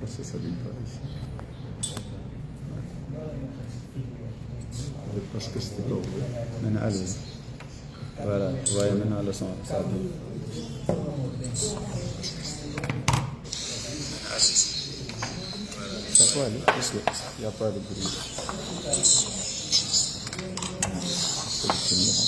Ça s'allume pas ici. Parce que c'était pas ouvert. Voilà, vous voyez maintenant le son. Ça peut aller, parce qu'il n'y a pas de bruit. C'est le tenir, hein.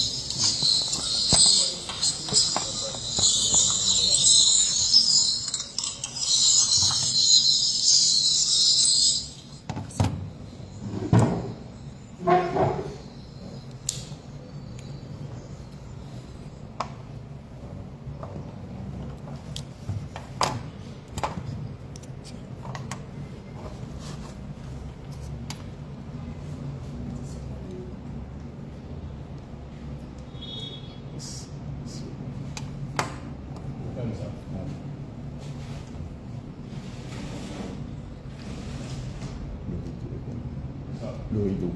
Le rideau.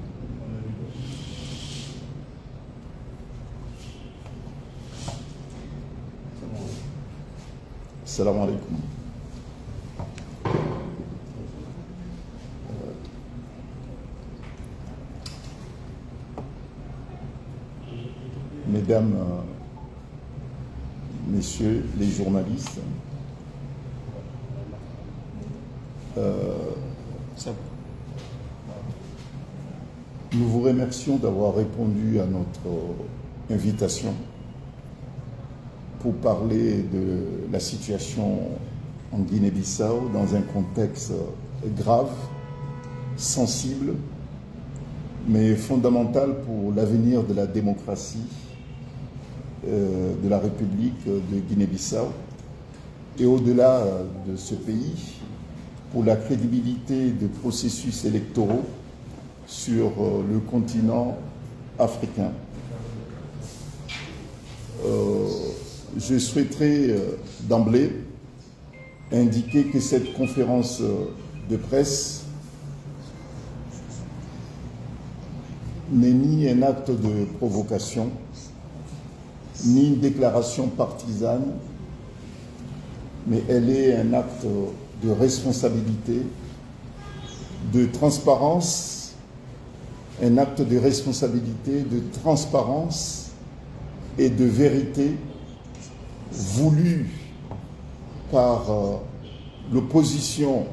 Salam alaikum. Mesdames, Messieurs les journalistes, nous vous remercions d'avoir répondu à notre invitation pour parler de la situation en Guinée-Bissau dans un contexte grave, sensible, mais fondamental pour l'avenir de la démocratie de la République de Guinée-Bissau et au-delà de ce pays, pour la crédibilité des processus électoraux sur le continent africain. Je souhaiterais d'emblée indiquer que cette conférence de presse n'est ni un acte de provocation, ni une déclaration partisane, mais elle est un acte de responsabilité, de transparence, un acte de responsabilité, de transparence et de vérité voulu par l'opposition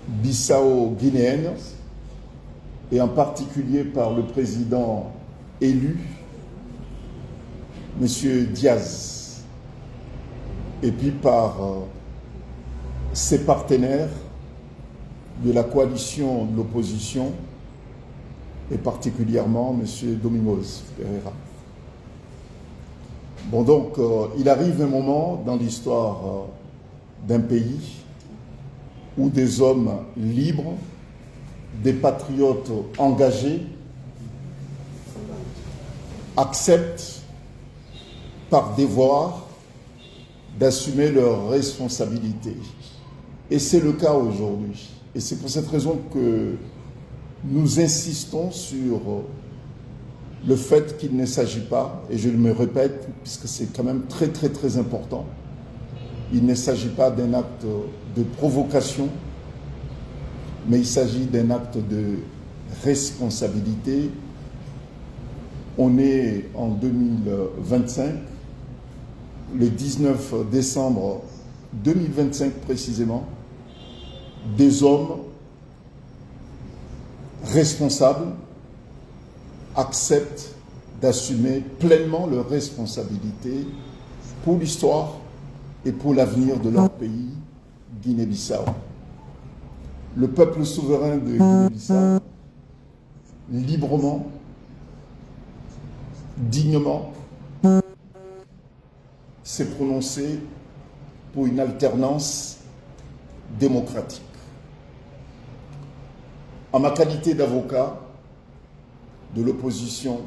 bissau-guinéenne et en particulier par le président élu, M. Diaz, et puis par ses partenaires de la coalition de l'opposition, et particulièrement M. Domingos Pereira. Bon, donc, il arrive un moment dans l'histoire d'un pays où des hommes libres, des patriotes engagés, acceptent par devoir d'assumer leurs responsabilités. Et c'est le cas aujourd'hui. Et c'est pour cette raison que nous insistons sur le fait qu'il ne s'agit pas, et je me répète, puisque c'est quand même très très très important, il ne s'agit pas d'un acte de provocation, mais il s'agit d'un acte de responsabilité. On est en 2025, le 19 décembre 2025 précisément, des hommes responsables acceptent d'assumer pleinement leurs responsabilités pour l'histoire et pour l'avenir de leur pays, Guinée-Bissau. Le peuple souverain de Guinée-Bissau, librement, dignement, s'est prononcé pour une alternance démocratique. En ma qualité d'avocat de l'opposition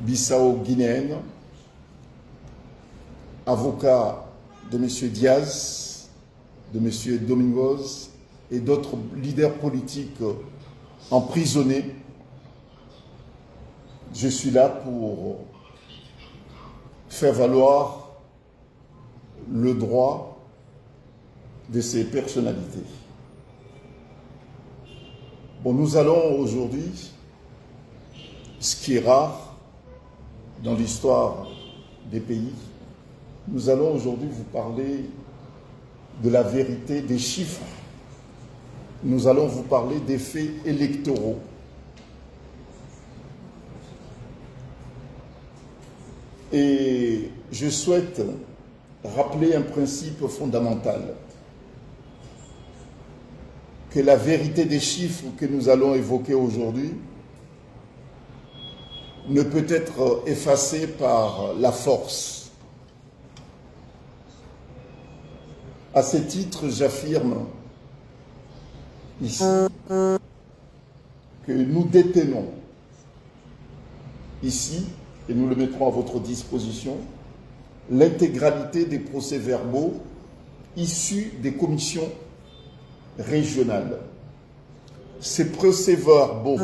bissau-guinéenne, avocat de M. Diaz, de M. Domingos et d'autres leaders politiques emprisonnés, je suis là pour faire valoir le droit de ces personnalités. Bon, nous allons aujourd'hui, ce qui est rare dans l'histoire des pays, nous allons aujourd'hui vous parler de la vérité des chiffres. Nous allons vous parler des faits électoraux. Et je souhaite rappeler un principe fondamental, que la vérité des chiffres que nous allons évoquer aujourd'hui ne peut être effacée par la force. À ce titre, j'affirme ici que nous détenons ici, et nous le mettrons à votre disposition, l'intégralité des procès-verbaux issus des commissions régionales. Ces procès-verbaux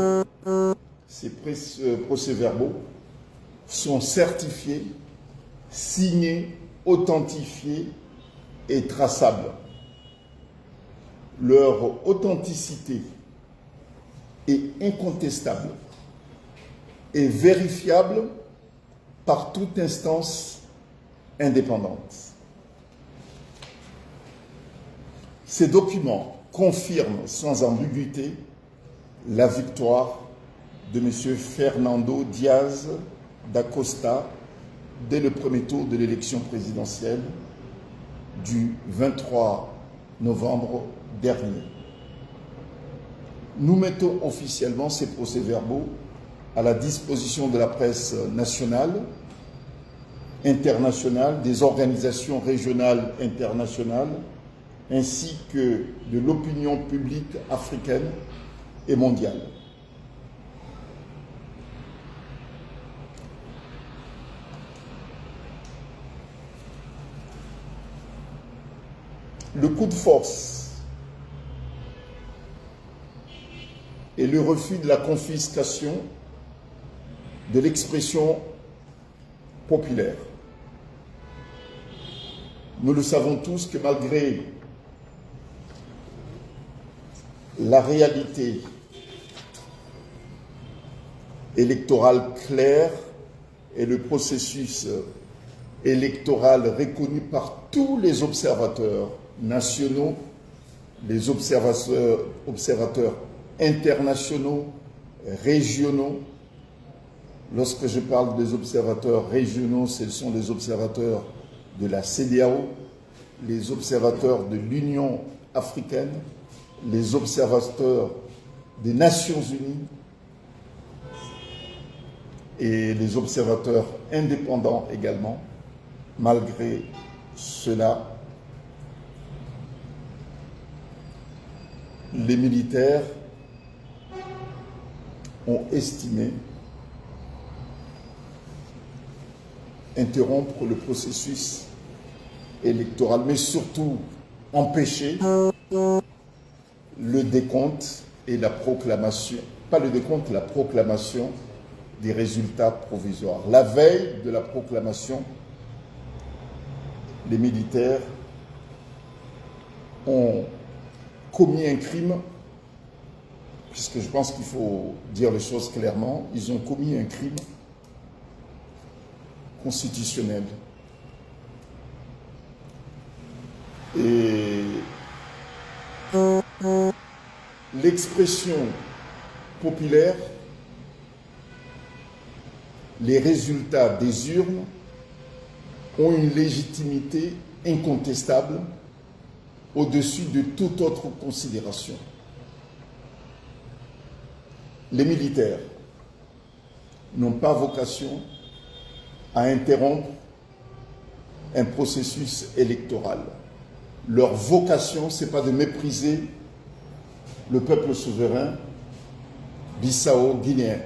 sont certifiés, signés, authentifiés et traçables. Leur authenticité est incontestable et vérifiable par toute instance indépendante. Ces documents confirment sans ambiguïté la victoire de M. Fernando Diaz da Costa dès le premier tour de l'élection présidentielle du 23 novembre dernier. Nous mettons officiellement ces procès-verbaux à la disposition de la presse nationale, internationale, des organisations régionales internationales, ainsi que de l'opinion publique africaine et mondiale. Le coup de force et le refus de la confiscation de l'expression populaire. Nous le savons tous que malgré la réalité électorale claire et le processus électoral reconnu par tous les observateurs nationaux, les observateurs internationaux, régionaux. Lorsque je parle des observateurs régionaux, ce sont les observateurs de la CEDEAO, les observateurs de l'Union africaine, les observateurs des Nations Unies et les observateurs indépendants également. Malgré cela, les militaires ont estimé interrompre le processus électoral, mais surtout empêcher le décompte et la proclamation, pas le décompte, la proclamation des résultats provisoires. La veille de la proclamation, les militaires ont commis un crime, puisque je pense qu'il faut dire les choses clairement, ils ont commis un crime constitutionnel. Et l'expression populaire, les résultats des urnes ont une légitimité incontestable au-dessus de toute autre considération. Les militaires n'ont pas vocation à interrompre un processus électoral. Leur vocation, ce n'est pas de mépriser le peuple souverain bissau-guinéen.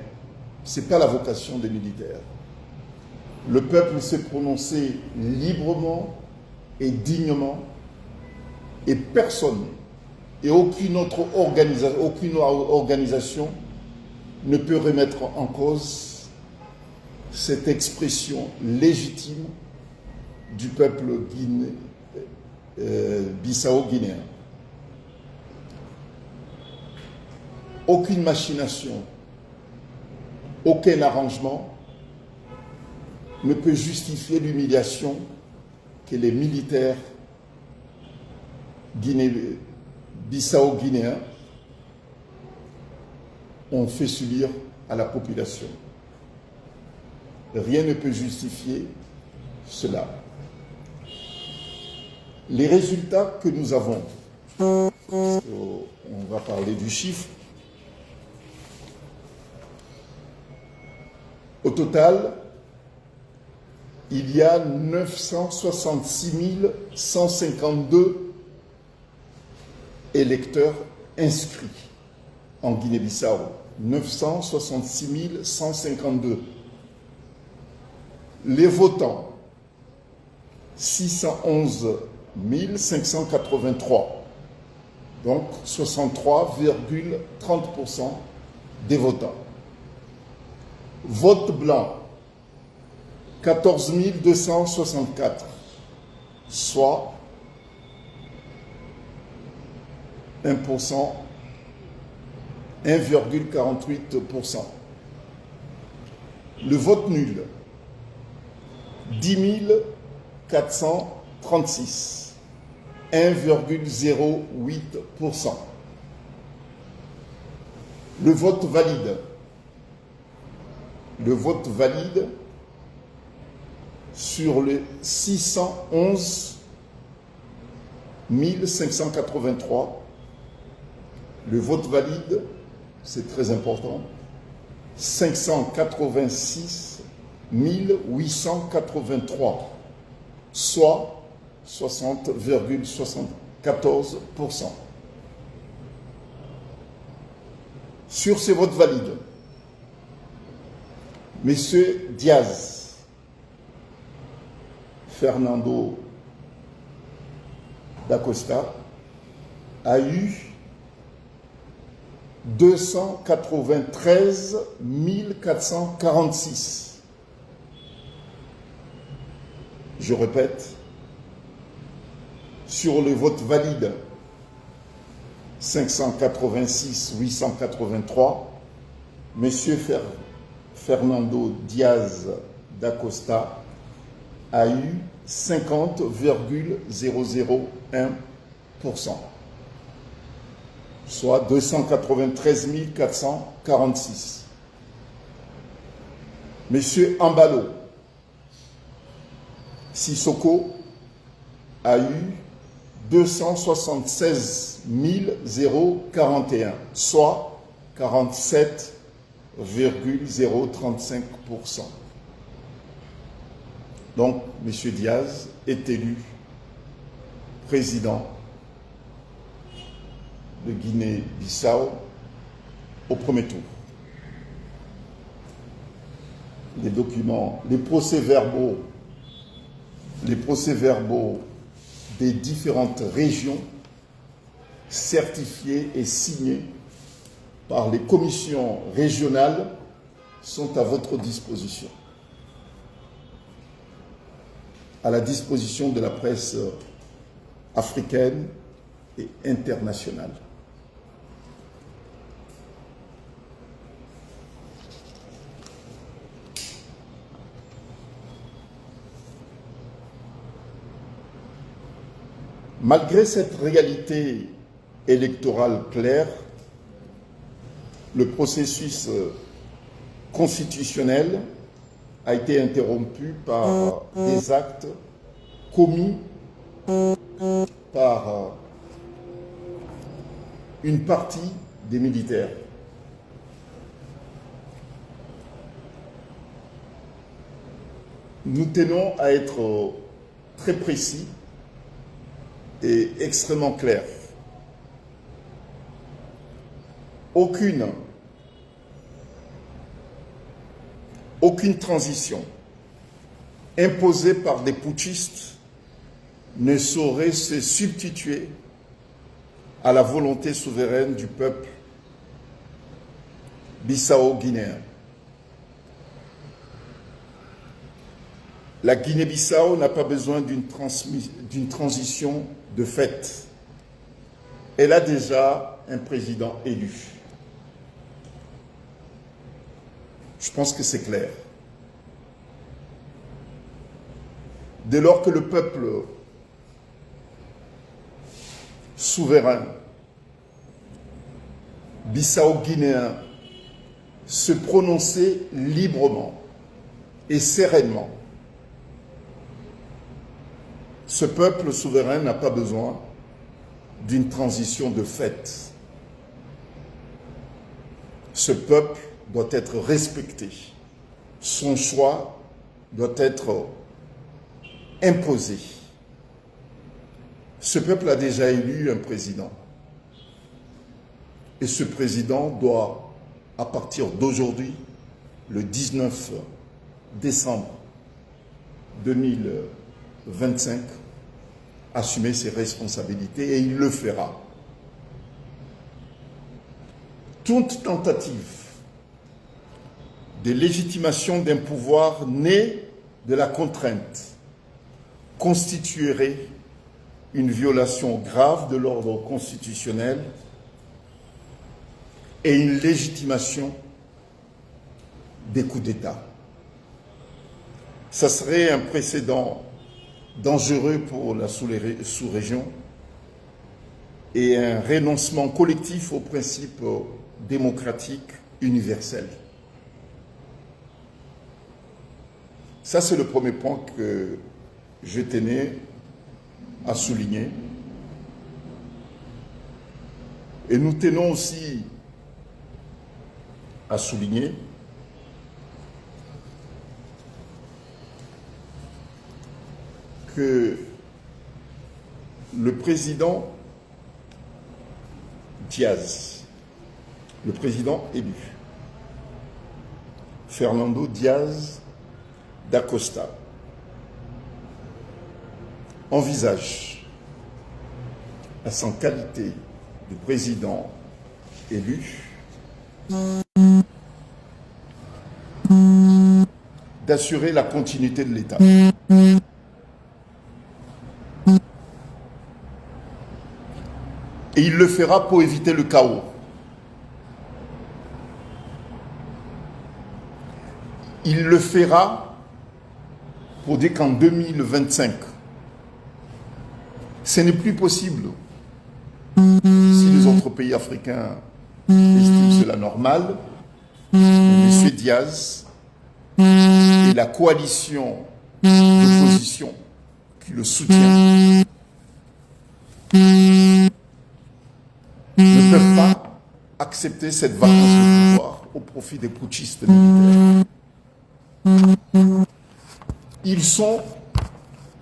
Ce n'est pas la vocation des militaires. Le peuple s'est prononcé librement et dignement, et personne et aucune autre organisation ne peut remettre en cause cette expression légitime du peuple bissau-guinéen. Aucune machination, aucun arrangement ne peut justifier l'humiliation que les militaires bissau-guinéens ont fait subir à la population. Rien ne peut justifier cela. Les résultats que nous avons, on va parler du chiffre. Au total, il y a 966 152 électeurs inscrits en Guinée-Bissau. 966 152. Les votants, 611 583. Donc 63,30% des votants. Vote blanc, 14 264, soit 1%, 1,48%. Le vote nul, 10 436, 1,08%. Le vote valide sur les 611 583, le vote valide, c'est très important, 586 883, soit 60,74%. Sur ces votes valides, Monsieur Diaz, Fernando da Costa, a eu 293 446. Je répète, sur le vote valide, 586 883, Monsieur Fernando Diaz da Costa a eu 50,001%, soit 293 446. Monsieur Ambalo Sissoko a eu 276 041, soit 47,035%. Donc, M. Diaz est élu président de Guinée-Bissau au premier tour. Les documents, les procès-verbaux des différentes régions certifiés et signés par les commissions régionales sont à votre disposition, à la disposition de la presse africaine et internationale. Malgré cette réalité électorale claire, le processus constitutionnel a été interrompu par des actes commis par une partie des militaires. Nous tenons à être très précis et extrêmement clair. Aucune transition imposée par des putschistes ne saurait se substituer à la volonté souveraine du peuple bissau-guinéen. La Guinée-Bissau n'a pas besoin d'une transition de fait, elle a déjà un président élu. Je pense que c'est clair. Dès lors que le peuple souverain bissau-guinéen se prononçait librement et sereinement, ce peuple souverain n'a pas besoin d'une transition de fait. Ce peuple doit être respecté. Son choix doit être imposé. Ce peuple a déjà élu un président. Et ce président doit, à partir d'aujourd'hui, le 19 décembre 2025, assumer ses responsabilités, et il le fera. Toute tentative de légitimation d'un pouvoir né de la contrainte constituerait une violation grave de l'ordre constitutionnel et une légitimation des coups d'État. Ça serait un précédent dangereux pour la sous-région et un renoncement collectif aux principes démocratiques universels. Ça, c'est le premier point que je tenais à souligner. Et nous tenons aussi à souligner que le président Diaz, le président élu, Fernando Diaz da Costa, envisage, à sa qualité de président élu, d'assurer la continuité de l'État. Et il le fera pour éviter le chaos. Il le fera pour dire qu'en 2025, ce n'est plus possible, si les autres pays africains estiment cela normal, M. Diaz et la coalition d'opposition qui le soutient ne peuvent pas accepter cette vacance de pouvoir au profit des putschistes militaires. Ils sont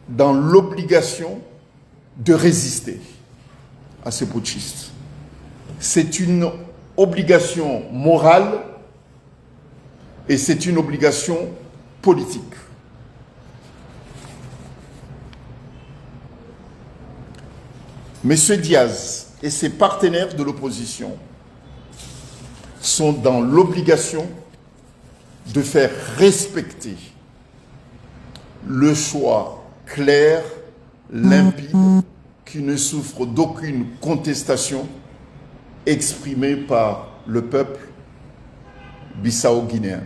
dans l'obligation de résister à ces putschistes. C'est une obligation morale et c'est une obligation politique. Monsieur Diaz et ses partenaires de l'opposition sont dans l'obligation de faire respecter le choix clair, limpide, qui ne souffre d'aucune contestation exprimé par le peuple bissau-guinéen.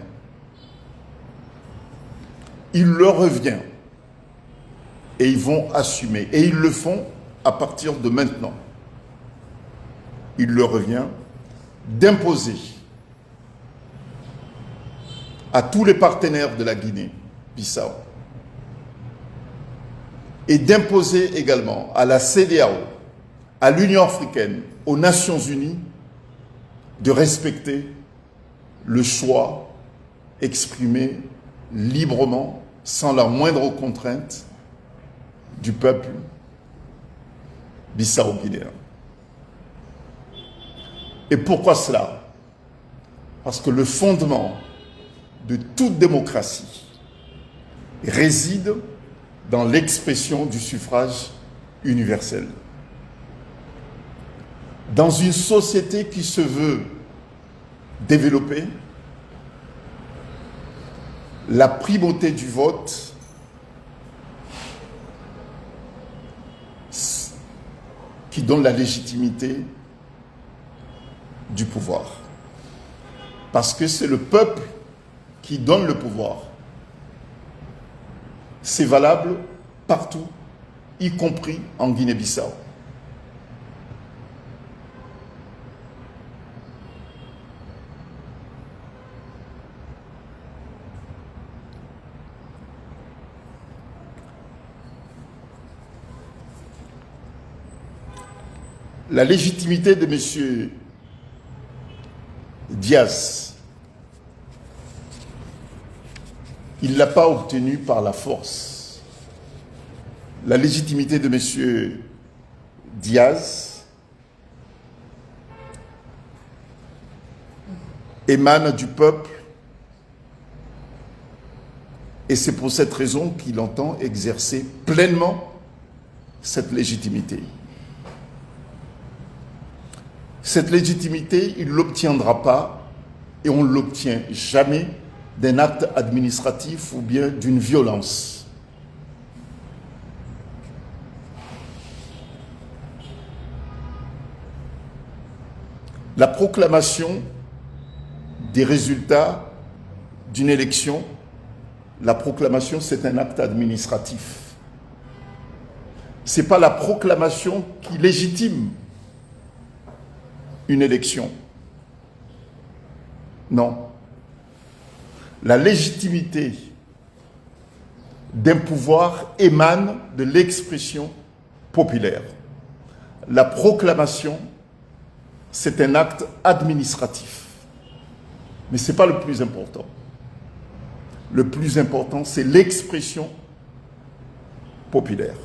Il leur revient et ils vont assumer, et ils le font à partir de maintenant. Il leur revient d'imposer à tous les partenaires de la Guinée-Bissau et d'imposer également à la CEDEAO, à l'Union africaine, aux Nations unies, de respecter le choix exprimé librement, sans la moindre contrainte, du peuple bissau-guinéen. Et pourquoi cela? Parce que le fondement de toute démocratie réside dans l'expression du suffrage universel. Dans une société qui se veut développée, la primauté du vote qui donne la légitimité du pouvoir. Parce que c'est le peuple qui donne le pouvoir. C'est valable partout, y compris en Guinée-Bissau. La légitimité de M. Diaz, il ne l'a pas obtenue par la force. La légitimité de M. Diaz émane du peuple et c'est pour cette raison qu'il entend exercer pleinement cette légitimité. Cette légitimité, il ne l'obtiendra pas et on ne l'obtient jamais d'un acte administratif ou bien d'une violence. La proclamation des résultats d'une élection, la proclamation, c'est un acte administratif. Ce n'est pas la proclamation qui légitime une élection. Non. La légitimité d'un pouvoir émane de l'expression populaire. La proclamation, c'est un acte administratif. Mais ce n'est pas le plus important. Le plus important, c'est l'expression populaire.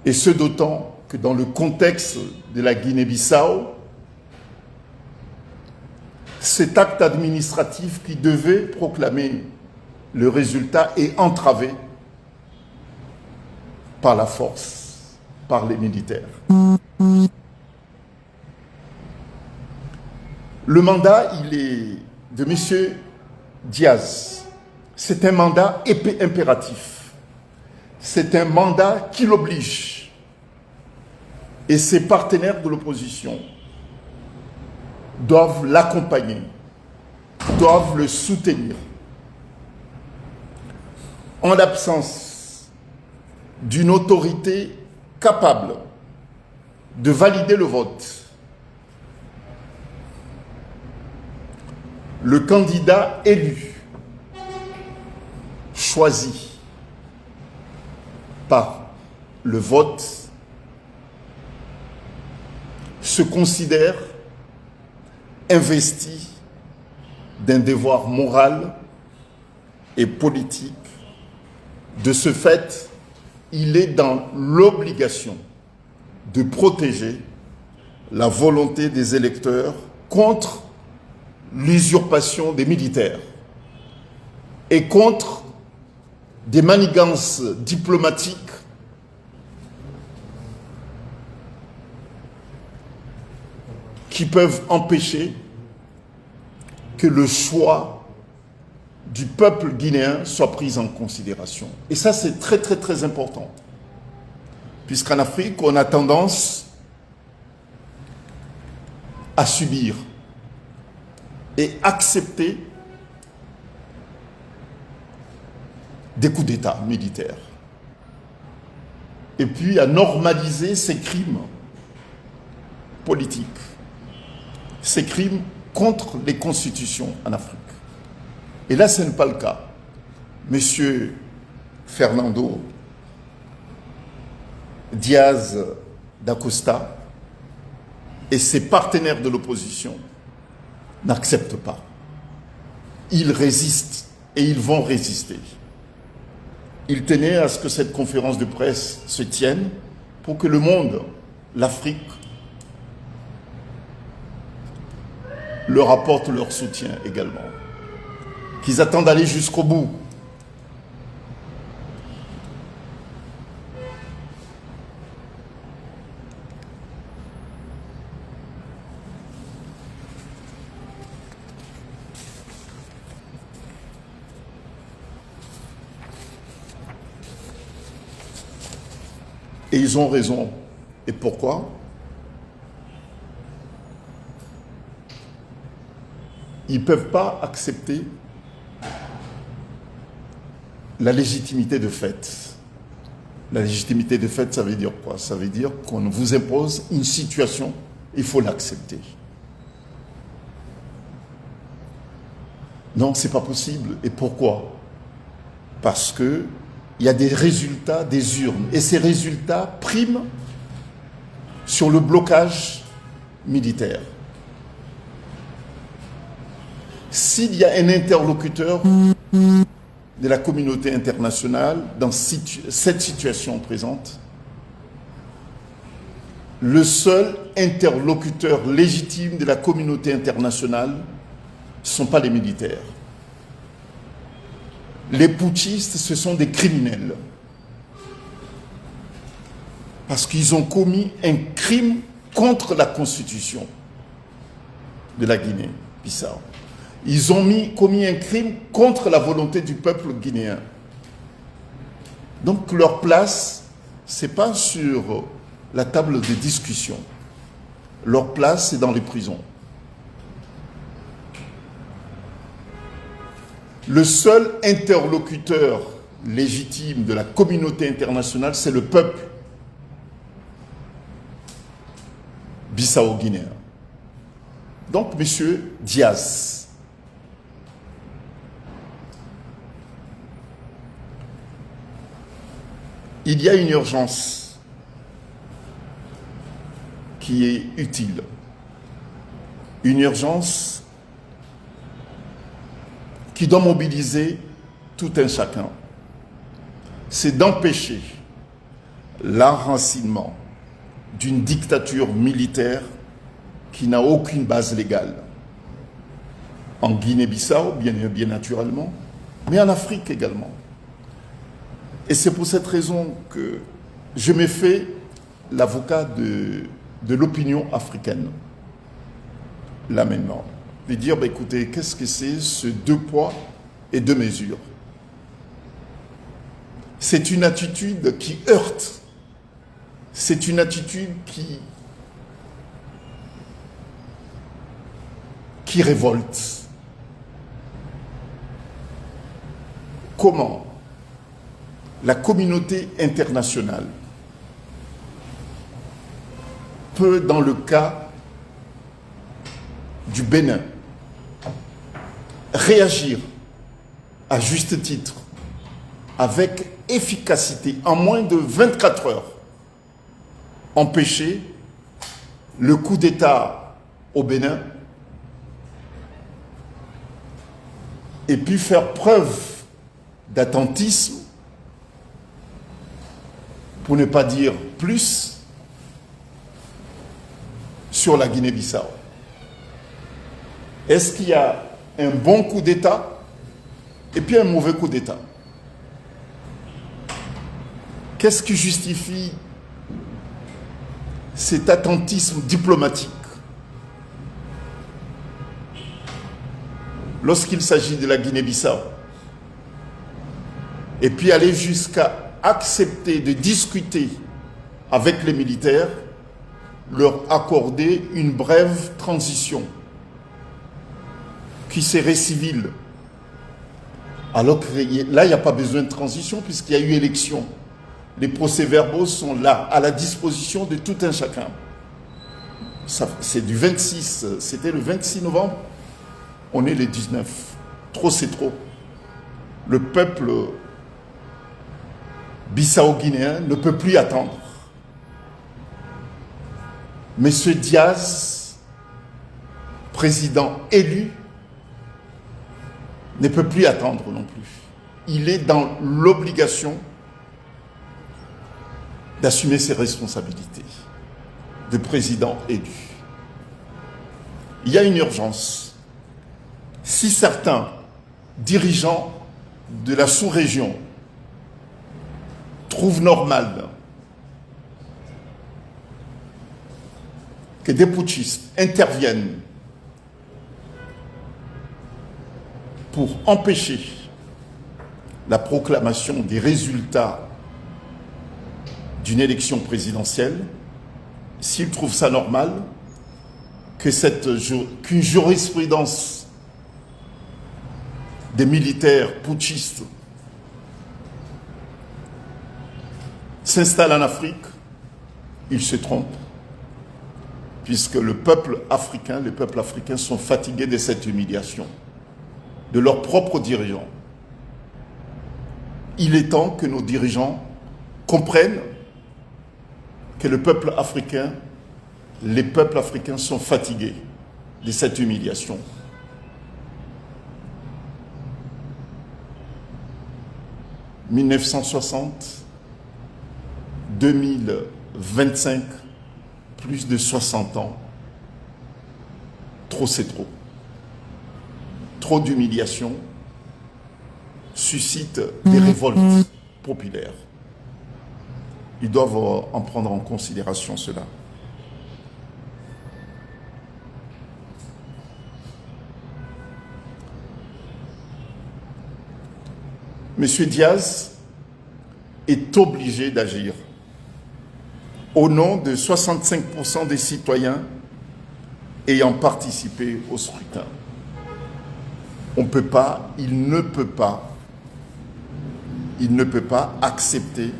Et ce d'autant que dans le contexte de la Guinée-Bissau, cet acte administratif qui devait proclamer le résultat est entravé par la force, par les militaires. Le mandat, il est de M. Diaz. C'est un mandat impératif. C'est un mandat qui l'oblige. Et ses partenaires de l'opposition doivent l'accompagner, doivent le soutenir. En l'absence d'une autorité capable de valider le vote, le candidat élu, choisi par le vote, se considère investi d'un devoir moral et politique. De ce fait, il est dans l'obligation de protéger la volonté des électeurs contre l'usurpation des militaires et contre des manigances diplomatiques qui peuvent empêcher que le choix du peuple guinéen soit pris en considération. Et ça, c'est très, très, très important. Puisqu'en Afrique, on a tendance à subir et accepter des coups d'État militaires. Et puis à normaliser ces crimes politiques, ces crimes contre les constitutions en Afrique. Et là, ce n'est pas le cas. Monsieur Fernando Diaz da Costa et ses partenaires de l'opposition n'acceptent pas. Ils résistent et ils vont résister. Ils tenaient à ce que cette conférence de presse se tienne pour que le monde, l'Afrique, leur apporte leur soutien également. Qu'ils attendent d'aller jusqu'au bout. Et ils ont raison. Et pourquoi? Ils ne peuvent pas accepter la légitimité de fait. La légitimité de fait, ça veut dire quoi? Ça veut dire qu'on vous impose une situation, il faut l'accepter. Non, ce n'est pas possible. Et pourquoi? Parce qu'il y a des résultats des urnes. Et ces résultats priment sur le blocage militaire. S'il y a un interlocuteur de la communauté internationale dans cette situation présente, le seul interlocuteur légitime de la communauté internationale ne sont pas les militaires. Les putschistes, ce sont des criminels. Parce qu'ils ont commis un crime contre la constitution de la Guinée-Bissau. Ils ont commis un crime contre la volonté du peuple guinéen. Donc leur place, ce n'est pas sur la table de discussion. Leur place, c'est dans les prisons. Le seul interlocuteur légitime de la communauté internationale, c'est le peuple bissau-guinéen. Donc, M. Diaz, il y a une urgence qui est utile. Une urgence qui doit mobiliser tout un chacun. C'est d'empêcher l'enracinement d'une dictature militaire qui n'a aucune base légale. En Guinée-Bissau, bien naturellement, mais en Afrique également. Et c'est pour cette raison que je me fais l'avocat de l'opinion africaine, là maintenant. De dire, bah, écoutez, qu'est-ce que c'est ce 2 poids et 2 mesures? C'est une attitude qui heurte. C'est une attitude qui révolte. Comment la communauté internationale peut, dans le cas du Bénin, réagir à juste titre, avec efficacité, en moins de 24 heures, empêcher le coup d'État au Bénin et puis faire preuve d'attentisme, pour ne pas dire plus, sur la Guinée-Bissau. Est-ce qu'il y a un bon coup d'État et puis un mauvais coup d'État? Qu'est-ce qui justifie cet attentisme diplomatique lorsqu'il s'agit de la Guinée-Bissau? Et puis aller jusqu'à accepter de discuter avec les militaires, leur accorder une brève transition qui serait civile. Alors que là, il n'y a pas besoin de transition puisqu'il y a eu élection. Les procès-verbaux sont là, à la disposition de tout un chacun. C'est du 26, c'était le 26 novembre, on est le 19. Trop, c'est trop. Le peuple bissau-guinéen ne peut plus attendre. Monsieur Diaz, président élu, ne peut plus attendre non plus. Il est dans l'obligation d'assumer ses responsabilités de président élu. Il y a une urgence. Si certains dirigeants de la sous-région trouvent normal que des putschistes interviennent pour empêcher la proclamation des résultats d'une élection présidentielle, s'il trouve ça normal qu'une jurisprudence des militaires putschistes s'installe en Afrique, il se trompe, puisque les peuples africains sont fatigués de cette humiliation, de leurs propres dirigeants. Il est temps que nos dirigeants comprennent que les peuples africains sont fatigués de cette humiliation. « 1960, 2025, plus de 60 ans, trop c'est trop. Trop d'humiliation suscite des révoltes populaires. Ils doivent en prendre en considération cela. Monsieur Diaz est obligé d'agir au nom de 65% des citoyens ayant participé au scrutin. On peut pas, il ne peut pas accepter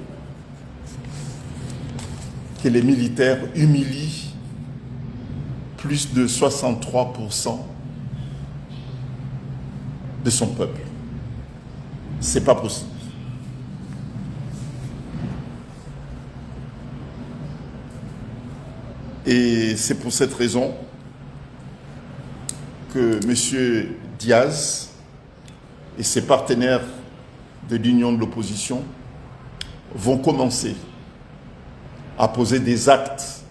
que les militaires humilient plus de 63% de son peuple. C'est pas possible. Et c'est pour cette raison que M. Diaz et ses partenaires de l'Union de l'opposition vont commencer à poser des actes,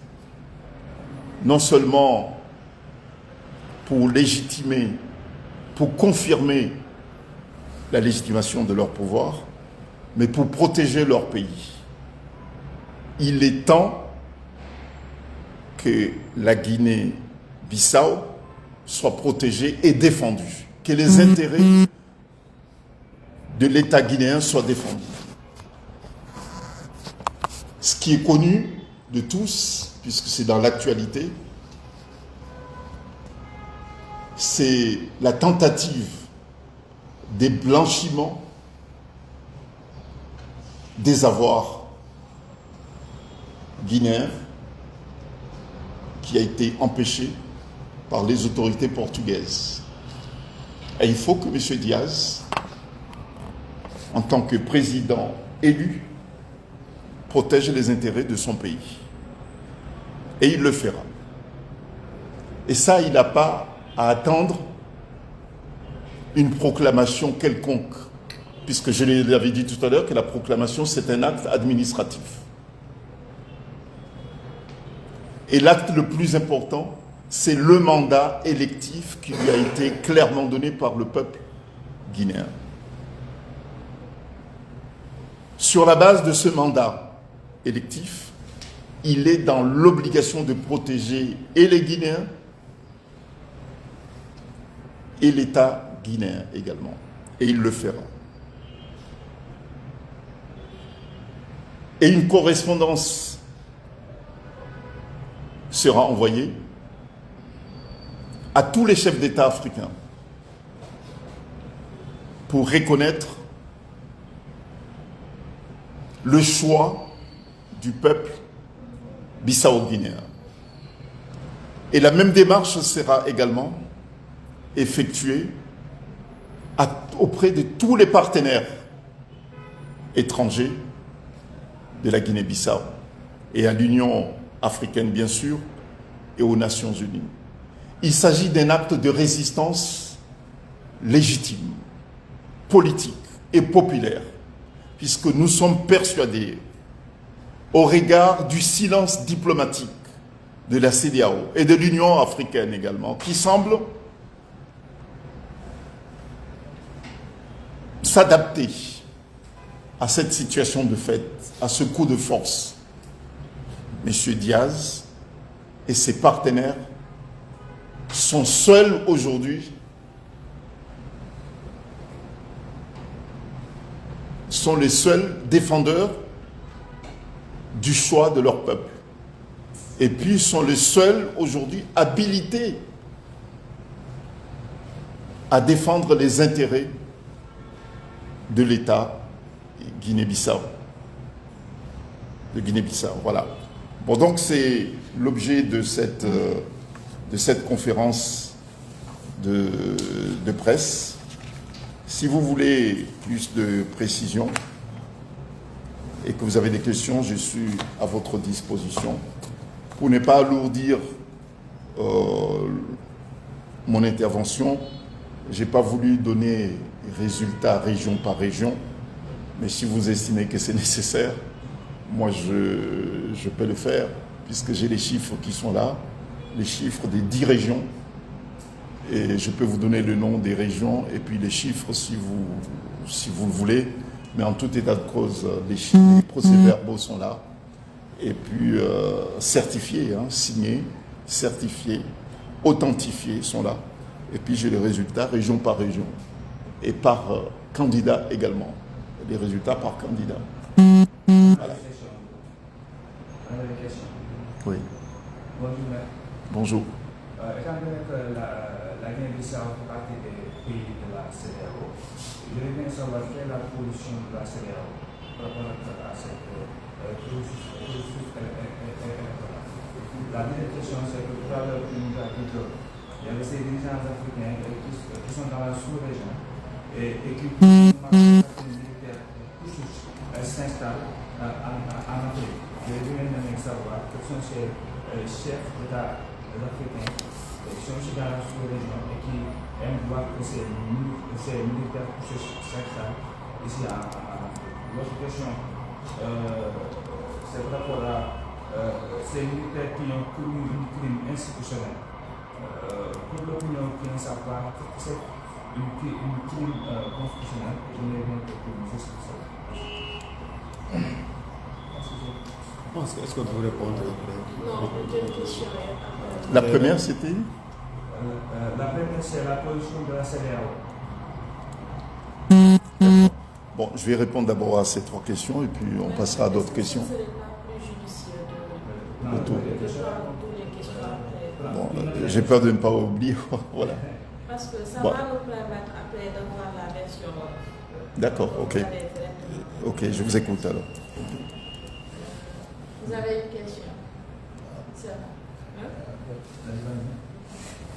non seulement pour légitimer, pour confirmer la légitimation de leur pouvoir, mais pour protéger leur pays. Il est temps que la Guinée-Bissau soit protégée et défendue, que les intérêts de l'État guinéen soient défendus. Ce qui est connu de tous, puisque c'est dans l'actualité, c'est la tentative des blanchiments des avoirs guinéens qui a été empêché par les autorités portugaises. Et il faut que M. Diaz, en tant que président élu, protège les intérêts de son pays. Et il le fera. Et ça, il n'a pas à attendre une proclamation quelconque, puisque je l'avais dit tout à l'heure que la proclamation, c'est un acte administratif. Et l'acte le plus important, c'est le mandat électif qui lui a été clairement donné par le peuple guinéen. Sur la base de ce mandat électif, il est dans l'obligation de protéger et les Guinéens et l'État guinéen également. Et il le fera. Et une correspondance sera envoyée à tous les chefs d'État africains pour reconnaître le choix du peuple bissau-guinéen. Et la même démarche sera également effectuée auprès de tous les partenaires étrangers de la Guinée-Bissau et à l'Union africaine, bien sûr, et aux Nations Unies. Il s'agit d'un acte de résistance légitime, politique et populaire, puisque nous sommes persuadés, au regard du silence diplomatique de la CEDEAO et de l'Union africaine également, qui semble s'adapter à cette situation de fait, à ce coup de force. M. Diaz et ses partenaires sont seuls aujourd'hui, sont les seuls défendeurs du choix de leur peuple. Et puis, ils sont les seuls aujourd'hui habilités à défendre les intérêts de l'État Guinée-Bissau. De Guinée-Bissau, voilà. Bon, donc c'est l'objet de cette conférence de presse. Si vous voulez plus de précision et que vous avez des questions, je suis à votre disposition. Pour ne pas alourdir mon intervention, je n'ai pas voulu donner résultats région par région, mais si vous estimez que c'est nécessaire, moi je peux le faire, puisque j'ai les chiffres qui sont là, les chiffres des 10 régions, et je peux vous donner le nom des régions et puis les chiffres si vous le voulez, mais en tout état de cause, les procès-verbaux sont là, et puis certifiés, signés, certifiés, authentifiés sont là. Et puis j'ai les résultats région par région et par candidat également. Les résultats par candidat. Voilà. Oui. Bonjour. Étant donné que la Guinée-Bissau fait partie des pays de la CEDEAO, je voudrais bien savoir quelle est la position de la CEDEAO par rapport à cette processus électoral. La deuxième question, c'est que tout à l'heure, tu nous as dit qu'il y avait ces dirigeants africains qui sont dans la sous-région et qui s'installent en Afrique. Je voudrais bien savoir quels sont ces chefs d'État africains qui sont aussi dans la sous-région et qui aiment voir que ces militaires s'installent ici en Afrique. L'autre question, c'est par rapport à ces militaires qui ont commis un crime institutionnel. Pour l'opinion qui ne savent pas, c'est un crime constitutionnel. Je n'ai rien compris, mais c'est ça. Est-ce que vous répondez après? Non, une question. La première, c'était La première, c'est la position de la CEDEAO. Bon, je vais répondre d'abord à ces 3 questions et puis on passera à d'autres questions. Ce serait pas plus judicieux de Le tout. prendre toutes les questions après. Bon, j'ai peur de ne pas oublier. Voilà. Parce que ça Bon. va nous permettre après d'avoir la version. D'accord, ok. Ok, je vous écoute alors. Vous avez une question? C'est ça.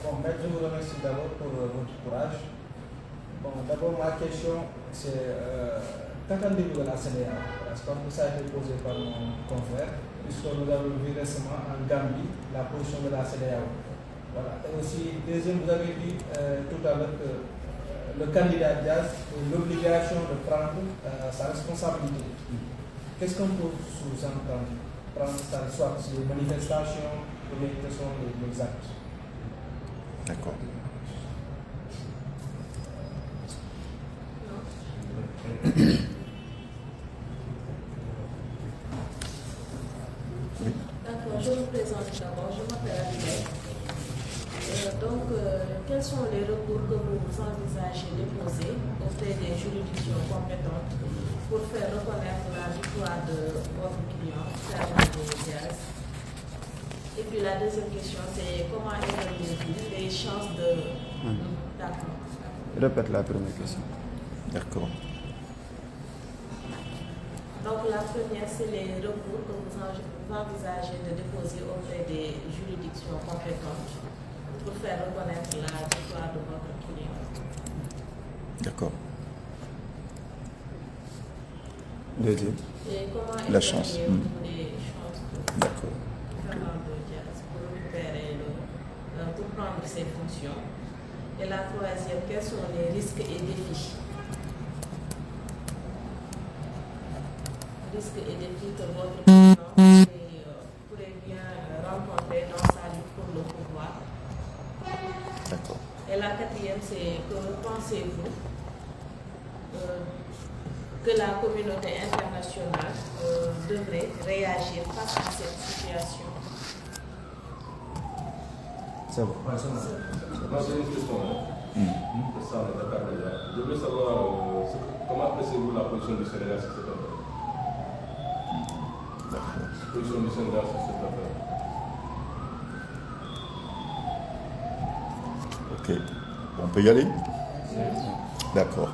Bon, maître, je vous remercie d'abord pour votre courage. Bon, d'abord, ma question, c'est qu'attendez-vous de la CEDEAO? Parce que ça a été posé par mon confrère, puisque nous avons vu récemment en Gambie la position de la CEDEAO. Voilà. Et aussi, deuxième, vous avez dit tout à l'heure que le candidat Diaz a l'obligation de prendre sa responsabilité. Qu'est-ce qu'on peut sous-entendre? Prendre ça, soit sur les manifestations ou bien quels sont les actes? D'accord. D'accord, je me présente d'abord. Je m'appelle Adelaide. Quels sont les recours que vous envisagez de déposer auprès des juridictions compétentes pour faire reconnaître la victoire de votre client, Fernando Diaz? Et puis la deuxième question, c'est comment évaluez-vous les chances de... D'accord. Répète la première question. D'accord. Donc la première, c'est les recours que vous envisagez de déposer auprès des juridictions compétentes pour faire reconnaître la victoire de votre client. D'accord. Deuxième. Et comment La chance. évaluez-vous les chances de D'accord. Fernando Diaz pour récupérer pour prendre ses fonctions? Et la troisième, quels sont les risques et défis? Risques et défis que votre client pourrait bien rencontrer dans sa lutte pour le pouvoir. D'accord. Et la quatrième, c'est que pensez-vous que la communauté internationale devrait réagir face à cette situation? C'est bon. Moi, j'ai une question. Ça, on est d'accord déjà. Je veux savoir comment appréciez-vous la position du Sénégal sur cette affaire? D'accord. position du Sénégal sur cette affaire. Ok. On peut y aller? D'accord.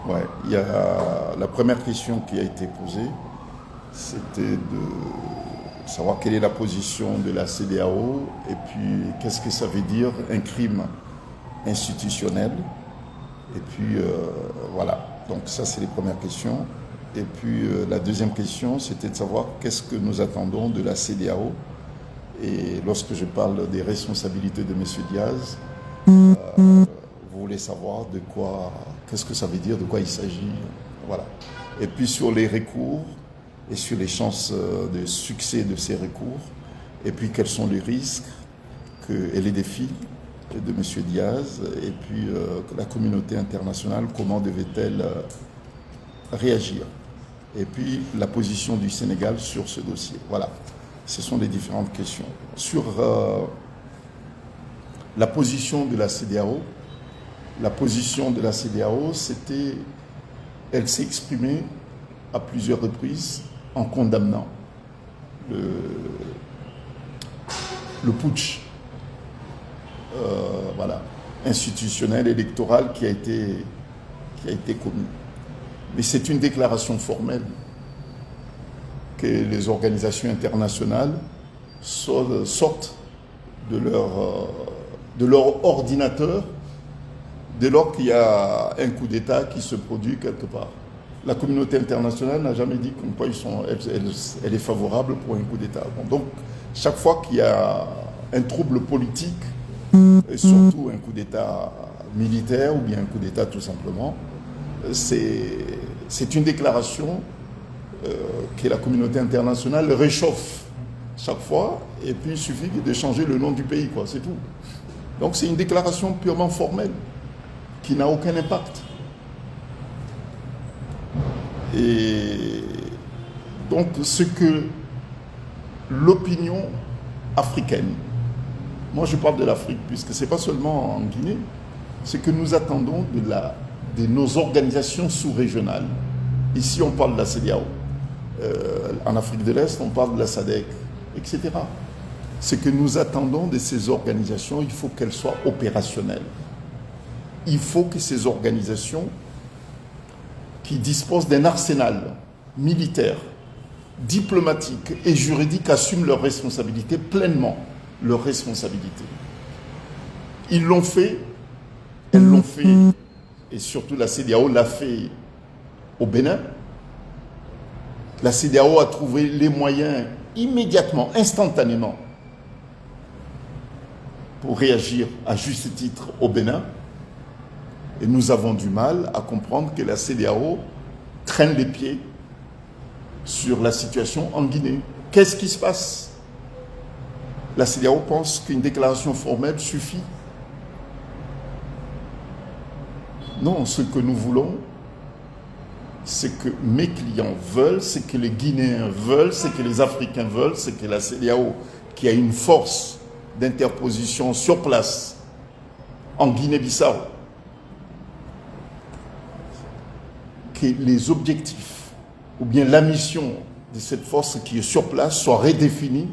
Ouais, il y a la première question qui a été posée, c'était de savoir quelle est la position de la CEDEAO et puis qu'est-ce que ça veut dire un crime institutionnel. Et puis voilà, donc ça c'est les premières questions. Et puis la deuxième question, c'était de savoir qu'est-ce que nous attendons de la CEDEAO. Et lorsque je parle des responsabilités de M. Diaz, vous voulez savoir de quoi, qu'est-ce que ça veut dire, de quoi il s'agit. Voilà. Et puis sur les recours et sur les chances de succès de ces recours, et puis quels sont les risques et les défis de M. Diaz, et puis la communauté internationale, comment devait-elle réagir. Et puis la position du Sénégal sur ce dossier. Voilà. Ce sont les différentes questions. Sur la position de la CEDEAO, c'était, elle s'est exprimée à plusieurs reprises en condamnant le putsch voilà, institutionnel, électoral qui a été commis. Mais c'est une déclaration formelle que les organisations internationales sortent de leur ordinateur dès lors qu'il y a un coup d'État qui se produit quelque part. La communauté internationale n'a jamais dit qu'elle est favorable pour un coup d'État. Bon, donc, chaque fois qu'il y a un trouble politique, et surtout un coup d'État militaire ou bien un coup d'État tout simplement, c'est une déclaration que la communauté internationale réchauffe chaque fois, et puis il suffit de changer le nom du pays, quoi, c'est tout. Donc c'est une déclaration purement formelle, qui n'a aucun impact. Et donc ce que l'opinion africaine, moi je parle de l'Afrique, puisque ce n'est pas seulement en Guinée, ce que nous attendons de nos organisations sous-régionales. Ici on parle de la CEDEAO, en Afrique de l'Est on parle de la SADC, etc. Ce que nous attendons de ces organisations, il faut qu'elles soient opérationnelles. Il faut que ces organisations qui disposent d'un arsenal militaire, diplomatique et juridique assument leurs responsabilités, pleinement leurs responsabilités. Ils l'ont fait, elles l'ont fait, et surtout la CEDEAO l'a fait au Bénin. La CEDEAO a trouvé les moyens immédiatement, instantanément, pour réagir à juste titre au Bénin. Et nous avons du mal à comprendre que la CEDEAO traîne les pieds sur la situation en Guinée. Qu'est-ce qui se passe? La CEDEAO pense qu'une déclaration formelle suffit. Non, ce que nous voulons, c'est que mes clients veulent, c'est que les Guinéens veulent, c'est que les Africains veulent, c'est que la CEDEAO, qui a une force d'interposition sur place en Guinée-Bissau, que les objectifs ou bien la mission de cette force qui est sur place soit redéfinie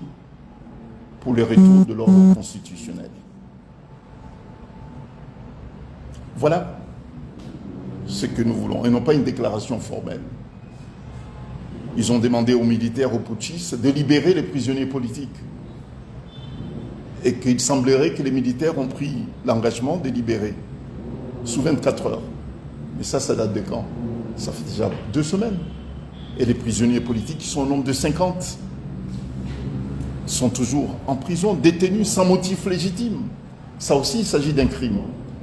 pour le retour de l'ordre constitutionnel. Voilà ce que nous voulons, et non pas une déclaration formelle. Ils ont demandé aux militaires, aux putschistes, de libérer les prisonniers politiques. Et qu'il semblerait que les militaires ont pris l'engagement de libérer sous 24 heures. Mais ça date de quand? Ça fait déjà 2 semaines. Et les prisonniers politiques, qui sont au nombre de 50, sont toujours en prison, détenus sans motif légitime. Ça aussi, il s'agit d'un crime.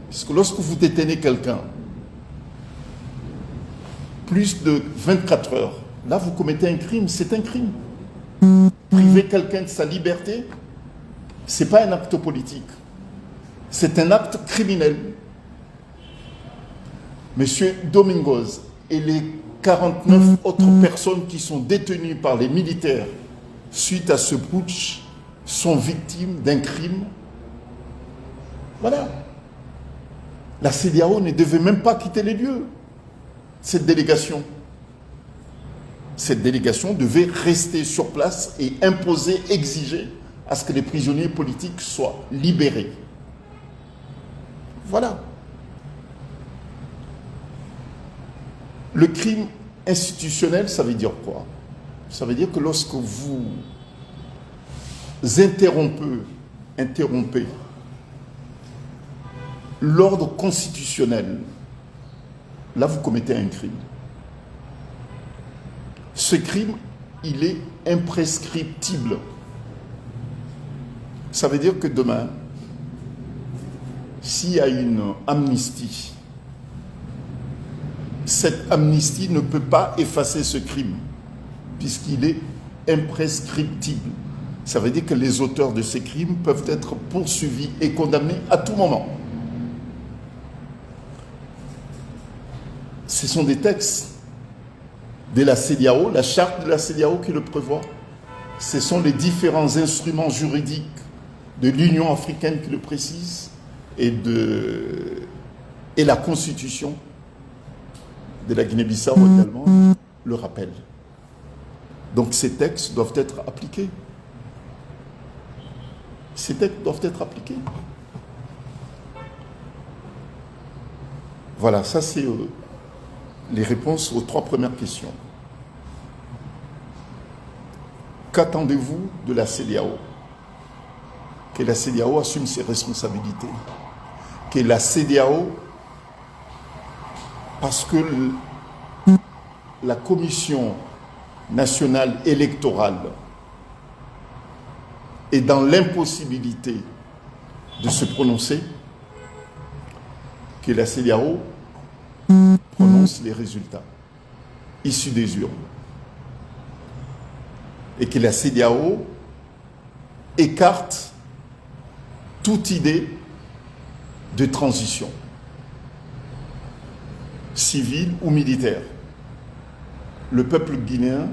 Parce que lorsque vous détenez quelqu'un plus de 24 heures, là, vous commettez un crime, c'est un crime. Priver quelqu'un de sa liberté, ce n'est pas un acte politique. C'est un acte criminel. Monsieur Domingos et les 49 autres personnes qui sont détenues par les militaires suite à ce putsch sont victimes d'un crime. Voilà. La CEDEAO ne devait même pas quitter les lieux. Cette délégation devait rester sur place et imposer, exiger à ce que les prisonniers politiques soient libérés. Voilà. Le crime institutionnel, ça veut dire quoi? Ça veut dire que lorsque vous interrompez l'ordre constitutionnel, là vous commettez un crime. Ce crime, il est imprescriptible. Ça veut dire que demain, s'il y a une amnistie, cette amnistie ne peut pas effacer ce crime, puisqu'il est imprescriptible. Ça veut dire que les auteurs de ces crimes peuvent être poursuivis et condamnés à tout moment. Ce sont des textes de la CEDEAO, la charte de la CEDEAO qui le prévoit. Ce sont les différents instruments juridiques de l'Union africaine qui le précisent et la Constitution de la Guinée-Bissau également le rappelle. Donc ces textes doivent être appliqués. Ces textes doivent être appliqués. Voilà, ça c'est les réponses aux 3 premières questions. Qu'attendez-vous de la CEDEAO? Que la CEDEAO assume ses responsabilités. Que la CEDEAO, parce que la Commission nationale électorale est dans l'impossibilité de se prononcer, que la CEDEAO prononce les résultats issus des urnes et que la CEDEAO écarte toute idée de transition, civile ou militaire. Le peuple guinéen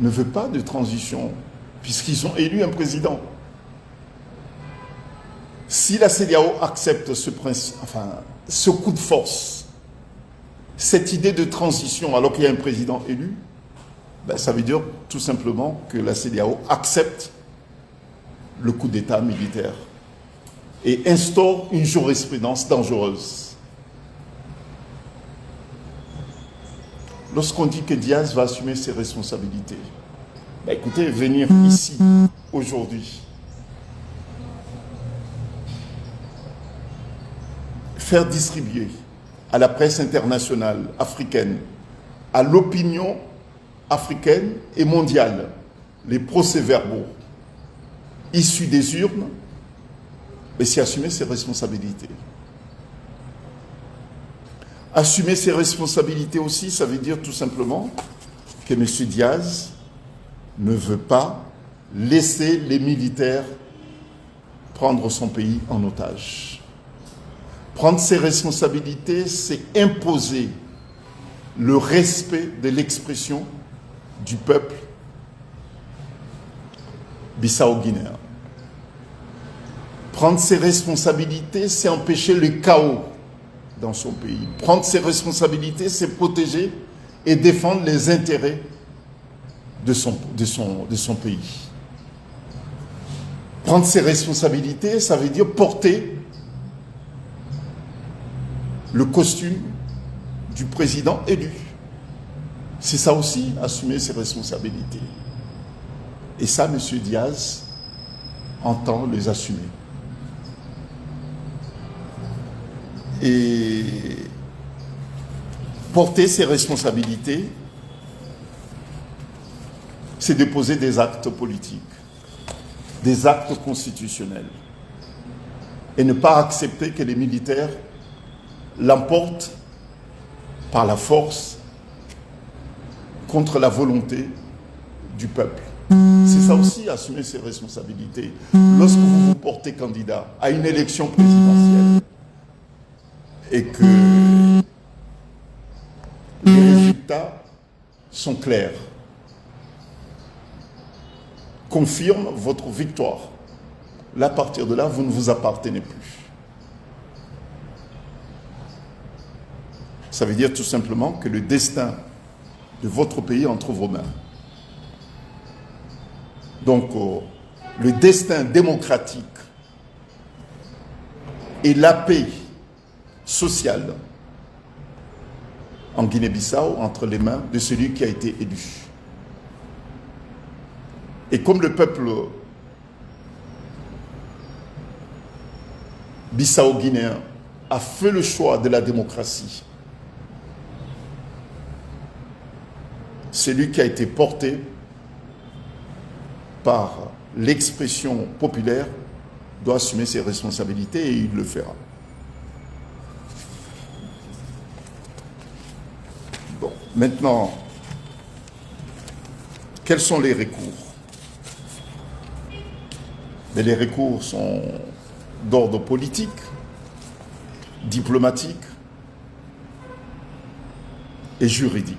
ne veut pas de transition puisqu'ils ont élu un président. Si la CEDEAO accepte ce coup de force, cette idée de transition alors qu'il y a un président élu, ça veut dire tout simplement que la CEDEAO accepte le coup d'État militaire et instaure une jurisprudence dangereuse. Lorsqu'on dit que Diaz va assumer ses responsabilités, écoutez, venir ici aujourd'hui, faire distribuer à la presse internationale africaine, à l'opinion africaine et mondiale, les procès-verbaux issus des urnes, c'est assumer ses responsabilités. Assumer ses responsabilités aussi, ça veut dire tout simplement que M. Diaz ne veut pas laisser les militaires prendre son pays en otage. Prendre ses responsabilités, c'est imposer le respect de l'expression du peuple bissau-guinéen. Prendre ses responsabilités, c'est empêcher le chaos dans son pays. Prendre ses responsabilités, c'est protéger et défendre les intérêts de son pays. Prendre ses responsabilités, ça veut dire porter le costume du président élu. C'est ça aussi, assumer ses responsabilités. Et ça, M. Diaz entend les assumer. Et porter ses responsabilités, c'est de poser des actes politiques, des actes constitutionnels, et ne pas accepter que les militaires l'emportent par la force contre la volonté du peuple. C'est ça aussi, assumer ses responsabilités. Lorsque vous vous portez candidat à une élection présidentielle et que les résultats sont clairs, confirment votre victoire, là, à partir de là, vous ne vous appartenez plus. Ça veut dire tout simplement que le destin de votre pays est entre vos mains. Donc, le destin démocratique et la paix sociale en Guinée-Bissau entre les mains de celui qui a été élu. Et comme le peuple bissau-guinéen a fait le choix de la démocratie, celui qui a été porté par l'expression populaire doit assumer ses responsabilités et il le fera. Bon, maintenant, quels sont les recours? Mais les recours sont d'ordre politique, diplomatique et juridique.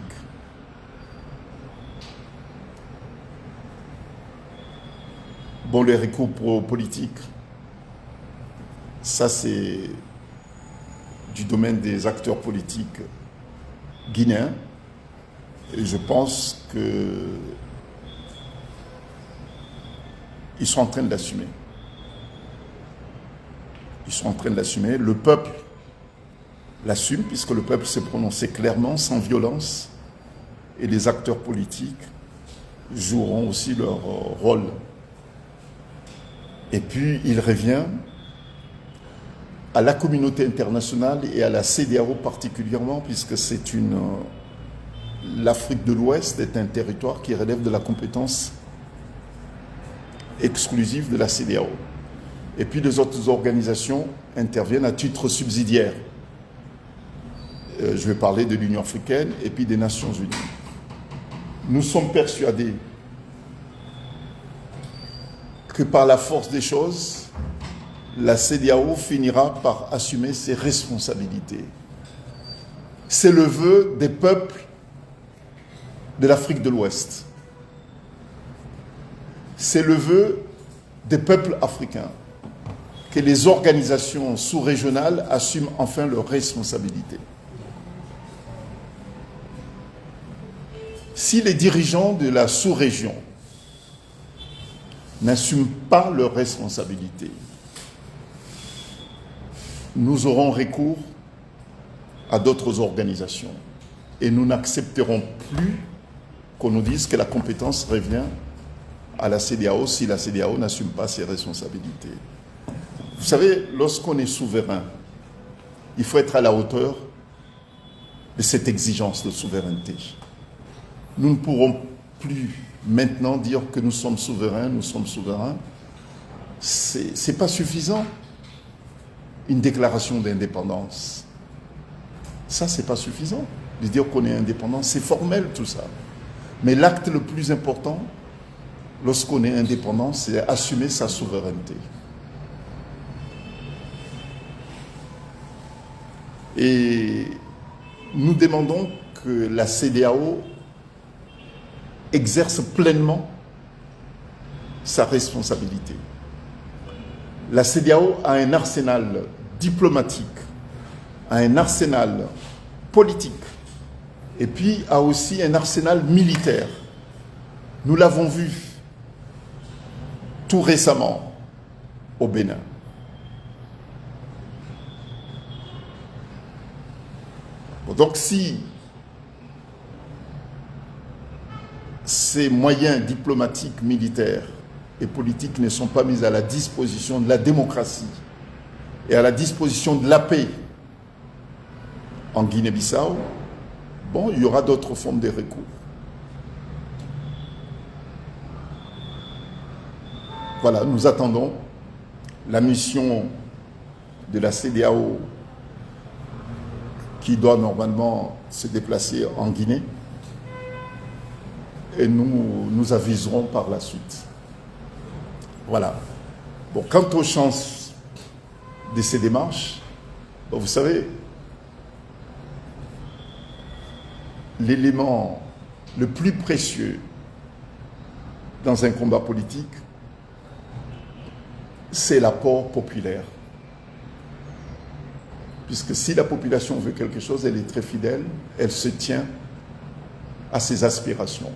Bon, les recours politiques, ça c'est du domaine des acteurs politiques guinéens et je pense qu'ils sont en train de l'assumer. Ils sont en train de l'assumer. Le peuple l'assume puisque le peuple s'est prononcé clairement, sans violence, et les acteurs politiques joueront aussi leur rôle. Et puis, il revient à la communauté internationale et à la CEDEAO particulièrement, puisque l'Afrique de l'Ouest est un territoire qui relève de la compétence exclusive de la CEDEAO. Et puis, les autres organisations interviennent à titre subsidiaire. Je vais parler de l'Union africaine et puis des Nations unies. Nous sommes persuadés que par la force des choses, la CEDEAO finira par assumer ses responsabilités. C'est le vœu des peuples de l'Afrique de l'Ouest. C'est le vœu des peuples africains que les organisations sous-régionales assument enfin leurs responsabilités. Si les dirigeants de la sous-région n'assument pas leurs responsabilités, nous aurons recours à d'autres organisations et nous n'accepterons plus qu'on nous dise que la compétence revient à la CEDEAO si la CEDEAO n'assume pas ses responsabilités. Vous savez, lorsqu'on est souverain, il faut être à la hauteur de cette exigence de souveraineté. Nous ne pourrons plus maintenant dire que nous sommes souverains. C'est pas suffisant. Une déclaration d'indépendance, ça c'est pas suffisant. De dire qu'on est indépendant, c'est formel tout ça. Mais l'acte le plus important, lorsqu'on est indépendant, c'est assumer sa souveraineté. Et nous demandons que la CEDEAO exerce pleinement sa responsabilité. La CEDEAO a un arsenal diplomatique, a un arsenal politique, et puis a aussi un arsenal militaire. Nous l'avons vu tout récemment au Bénin. Donc si ces moyens diplomatiques, militaires et politiques ne sont pas mis à la disposition de la démocratie et à la disposition de la paix en Guinée-Bissau, bon, il y aura d'autres formes de recours. Voilà, nous attendons la mission de la CEDEAO qui doit normalement se déplacer en Guinée et nous aviserons par la suite. Voilà. Bon, quant aux chances de ces démarches, bon, vous savez, l'élément le plus précieux dans un combat politique, c'est l'apport populaire. Puisque si la population veut quelque chose, elle est très fidèle, elle se tient à ses aspirations.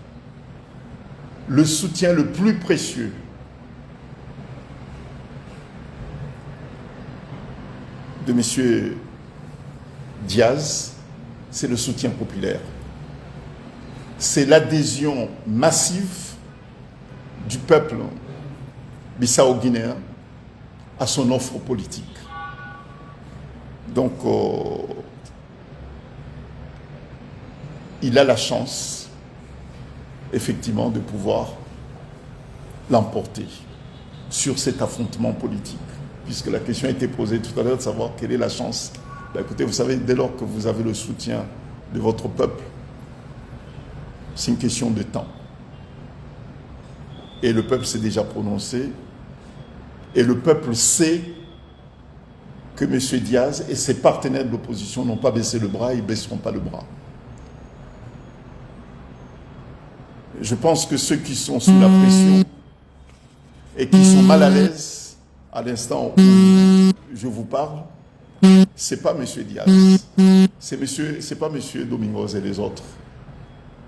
Le soutien le plus précieux de M. Diaz, c'est le soutien populaire. C'est l'adhésion massive du peuple bissau-guinéen à son offre politique. Donc, il a la chance, effectivement, de pouvoir l'emporter sur cet affrontement politique. Puisque la question a été posée tout à l'heure de savoir quelle est la chance. Ben, écoutez, vous savez, dès lors que vous avez le soutien de votre peuple, c'est une question de temps. Et le peuple s'est déjà prononcé. Et le peuple sait que M. Diaz et ses partenaires de l'opposition n'ont pas baissé le bras, ils ne baisseront pas le bras. Je pense que ceux qui sont sous la pression et qui sont mal à l'aise à l'instant où je vous parle, ce n'est pas M. Diaz, c'est pas M. Domingos et les autres.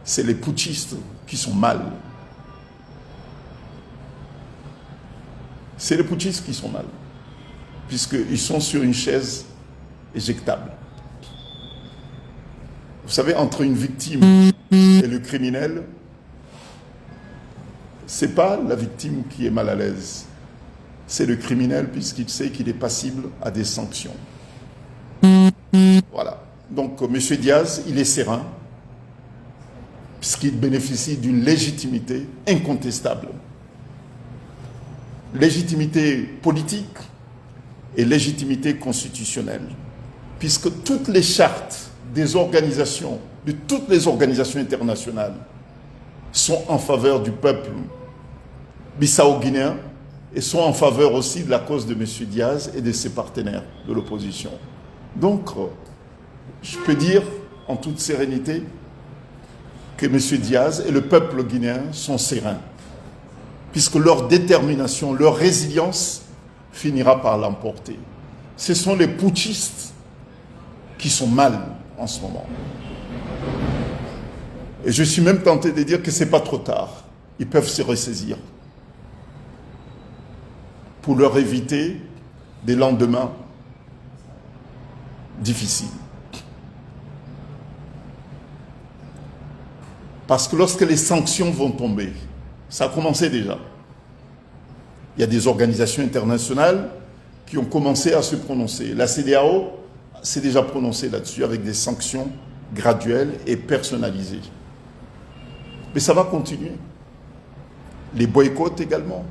C'est les putschistes qui sont mal. C'est les putschistes qui sont mal, puisqu'ils sont sur une chaise éjectable. Vous savez, entre une victime et le criminel, ce n'est pas la victime qui est mal à l'aise, c'est le criminel puisqu'il sait qu'il est passible à des sanctions. Voilà. Donc, M. Diaz, il est serein, puisqu'il bénéficie d'une légitimité incontestable. Légitimité politique et légitimité constitutionnelle, puisque toutes les chartes des organisations, de toutes les organisations internationales, sont en faveur du peuple bissau-guinéen et sont en faveur aussi de la cause de M. Diaz et de ses partenaires de l'opposition. Donc, je peux dire en toute sérénité que M. Diaz et le peuple guinéen sont sereins, puisque leur détermination, leur résilience finira par l'emporter. Ce sont les putschistes qui sont mal en ce moment. Et je suis même tenté de dire que ce n'est pas trop tard. Ils peuvent se ressaisir pour leur éviter des lendemains difficiles. Parce que lorsque les sanctions vont tomber, ça a commencé déjà. Il y a des organisations internationales qui ont commencé à se prononcer. La CEDEAO s'est déjà prononcée là-dessus avec des sanctions graduelles et personnalisées. Mais ça va continuer. Les boycotts également.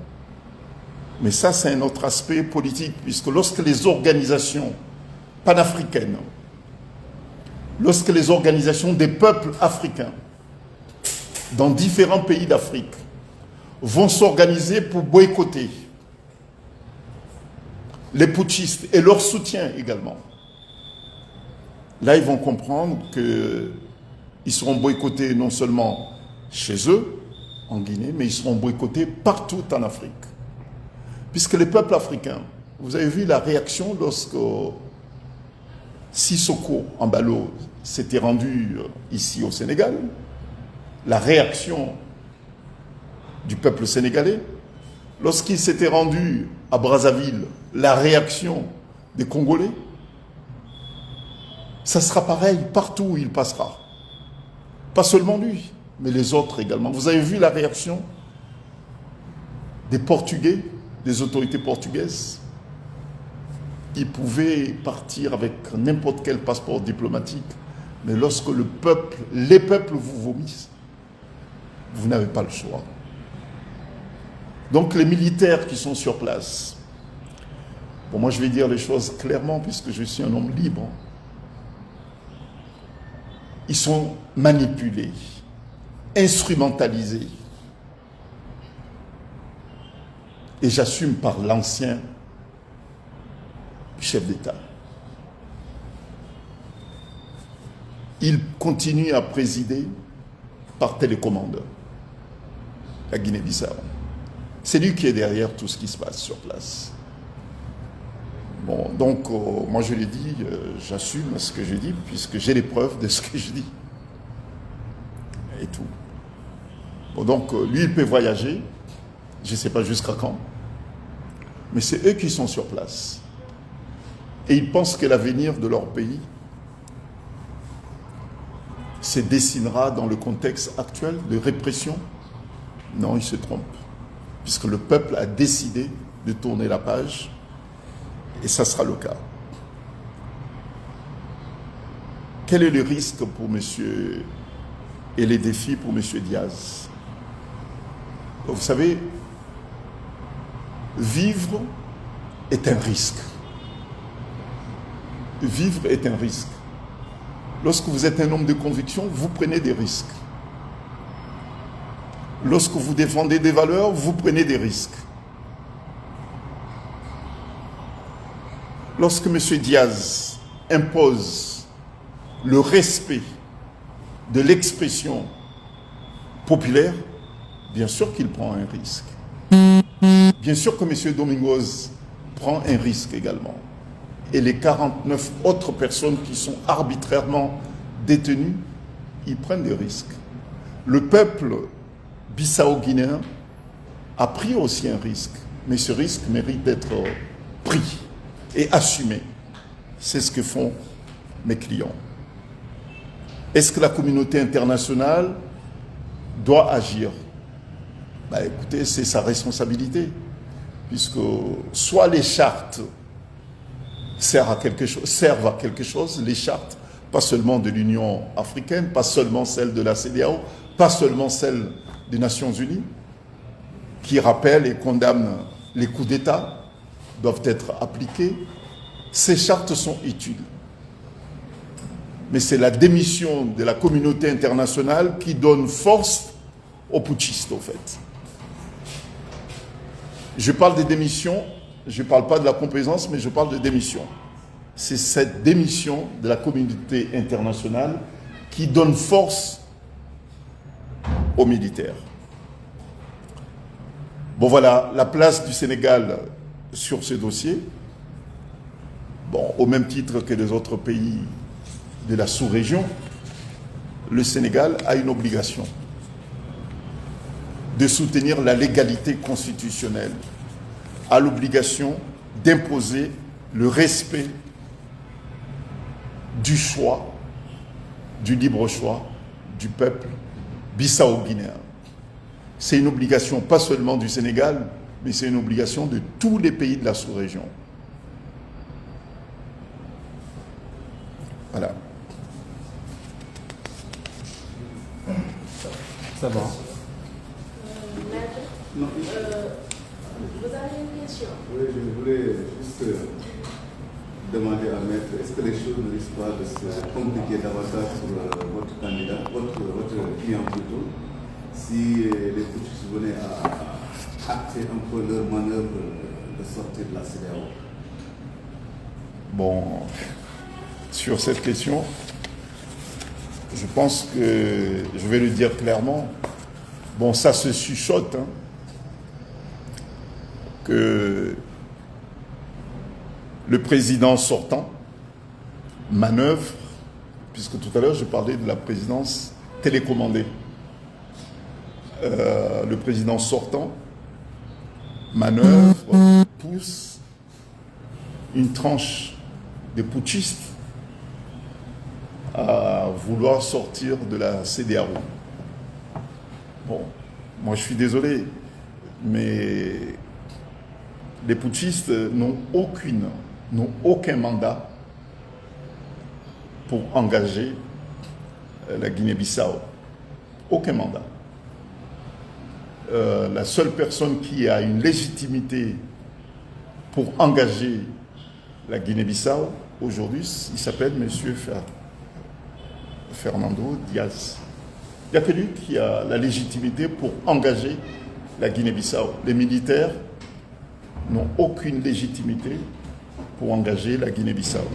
Mais ça, c'est un autre aspect politique, puisque lorsque les organisations panafricaines, lorsque les organisations des peuples africains dans différents pays d'Afrique vont s'organiser pour boycotter les putschistes et leur soutien également, là, ils vont comprendre qu'ils seront boycottés non seulement chez eux, en Guinée, mais ils seront boycottés partout en Afrique. Puisque les peuples africains, vous avez vu la réaction lorsque Sissoko Embalo s'était rendu ici au Sénégal, la réaction du peuple sénégalais, lorsqu'il s'était rendu à Brazzaville, la réaction des Congolais, ça sera pareil partout où il passera. Pas seulement lui, mais les autres également. Vous avez vu la réaction des Portugais, des autorités portugaises. Ils pouvaient partir avec n'importe quel passeport diplomatique, mais lorsque les peuples vous vomissent, vous n'avez pas le choix. Donc les militaires qui sont sur place, bon, moi je vais dire les choses clairement puisque je suis un homme libre, ils sont manipulés, instrumentalisés. Et j'assume par l'ancien chef d'État. Il continue à présider par télécommande la Guinée-Bissau. C'est lui qui est derrière tout ce qui se passe sur place. Bon, donc, moi je l'ai dit, j'assume ce que je dis, puisque j'ai les preuves de ce que je dis. Et tout. Bon, donc, lui, il peut voyager, je ne sais pas jusqu'à quand, mais c'est eux qui sont sur place. Et ils pensent que l'avenir de leur pays se dessinera dans le contexte actuel de répression. Non, ils se trompent, puisque le peuple a décidé de tourner la page, et ça sera le cas. Quel est le risque pour monsieur et les défis pour monsieur Diaz? Vous savez, vivre est un risque. Vivre est un risque. Lorsque vous êtes un homme de conviction, vous prenez des risques. Lorsque vous défendez des valeurs, vous prenez des risques. Lorsque M. Diaz impose le respect de l'expression populaire, bien sûr qu'il prend un risque. Bien sûr que M. Domingos prend un risque également. Et les 49 autres personnes qui sont arbitrairement détenues, ils prennent des risques. Le peuple bissau-guinéen a pris aussi un risque, mais ce risque mérite d'être pris et assumé. C'est ce que font mes clients. Est-ce que la communauté internationale doit agir? Écoutez, c'est sa responsabilité, puisque soit les chartes servent à quelque chose, les chartes, pas seulement de l'Union africaine, pas seulement celles de la CEDEAO, pas seulement celles des Nations Unies, qui rappellent et condamnent les coups d'État, doivent être appliquées. Ces chartes sont utiles. Mais c'est la démission de la communauté internationale qui donne force aux putschistes, au fait. Je parle des démissions, je ne parle pas de la complaisance, mais je parle de démission. C'est cette démission de la communauté internationale qui donne force aux militaires. Bon, voilà, la place du Sénégal sur ce dossier, bon, au même titre que les autres pays de la sous-région, le Sénégal a une obligation de soutenir la légalité constitutionnelle, a l'obligation d'imposer le respect du choix, du libre choix du peuple bissau-guinéen. C'est une obligation pas seulement du Sénégal, mais c'est une obligation de tous les pays de la sous-région. Voilà. Ça va. Maître, Non. vous avez une question? Oui, je voulais juste demander à Maître, est-ce que les choses ne risquent pas de se compliquer davantage sur votre candidat, votre client plutôt, si les putschistes venaient à acter un peu leur manœuvre de sortie de la CEDEAO? Bon, sur cette question, je pense que, je vais le dire clairement, bon, ça se chuchote, hein, que le président sortant manœuvre, puisque tout à l'heure je parlais de la présidence télécommandée. Le président sortant manœuvre, pousse une tranche de putschistes à vouloir sortir de la CEDEAO. Bon, moi je suis désolé, mais les putschistes n'ont aucun mandat pour engager la Guinée-Bissau. Aucun mandat. La seule personne qui a une légitimité pour engager la Guinée-Bissau aujourd'hui, il s'appelle M. Fernando Diaz. Il n'y a que lui qui a la légitimité pour engager la Guinée-Bissau. Les militaires n'ont aucune légitimité pour engager la Guinée-Bissau.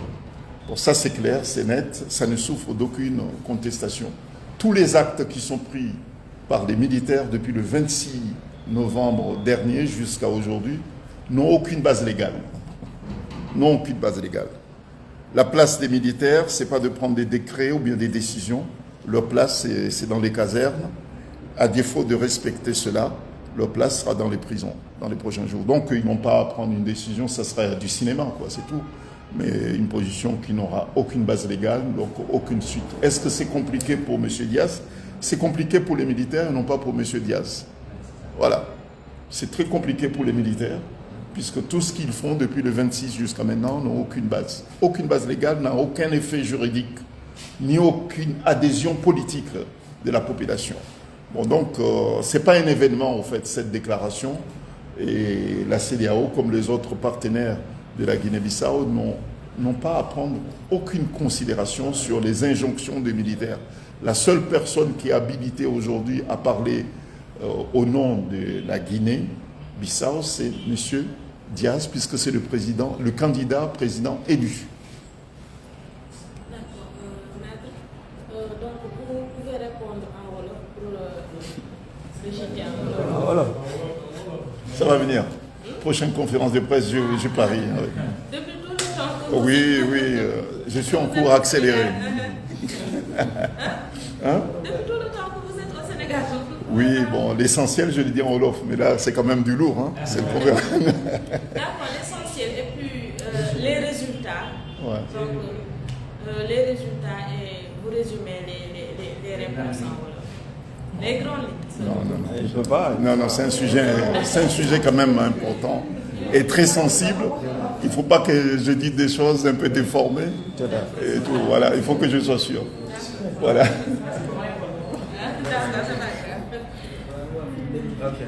Pour ça, c'est clair, c'est net, ça ne souffre d'aucune contestation. Tous les actes qui sont pris par les militaires depuis le 26 novembre dernier jusqu'à aujourd'hui n'ont aucune base légale. n'ont aucune base légale. La place des militaires, ce n'est pas de prendre des décrets ou bien des décisions. Leur place, c'est dans les casernes. À défaut de respecter cela, leur place sera dans les prisons dans les prochains jours. Donc, ils n'ont pas à prendre une décision, ça sera du cinéma, quoi, c'est tout. Mais une position qui n'aura aucune base légale, donc aucune suite. Est-ce que c'est compliqué pour M. Diaz? C'est compliqué pour les militaires et non pas pour M. Diaz. Voilà. C'est très compliqué pour les militaires, puisque tout ce qu'ils font depuis le 26 jusqu'à maintenant n'a aucune base. Aucune base légale, n'a aucun effet juridique, ni aucune adhésion politique de la population. Bon, donc, ce n'est pas un événement, en fait, cette déclaration. Et la CEDEAO, comme les autres partenaires de la Guinée-Bissau, n'ont pas à prendre aucune considération sur les injonctions des militaires. La seule personne qui est habilitée aujourd'hui à parler au nom de la Guinée-Bissau, c'est M. Diaz, puisque c'est le candidat président élu. D'accord, maître. Donc, vous pouvez répondre en Wolof pour le GTM. Voilà. Ça va venir. Prochaine conférence de presse, je parie. Depuis tout le temps que vous... Oui, je suis en cours accéléré. Hein? Depuis tout le temps que vous êtes au Sénégal. Oui, bon, l'essentiel, je le dis en Wolof, mais là, c'est quand même du lourd, hein? C'est le problème. D'accord, l'essentiel, et puis les résultats. Ouais. Donc, les résultats, et vous résumez les réponses en Wolof. Les grandes lignes. Non. Je peux pas. Non, c'est un sujet quand même important et très sensible. Il ne faut pas que je dise des choses un peu déformées. Et tout, voilà, il faut que je sois sûr. Voilà. Ok.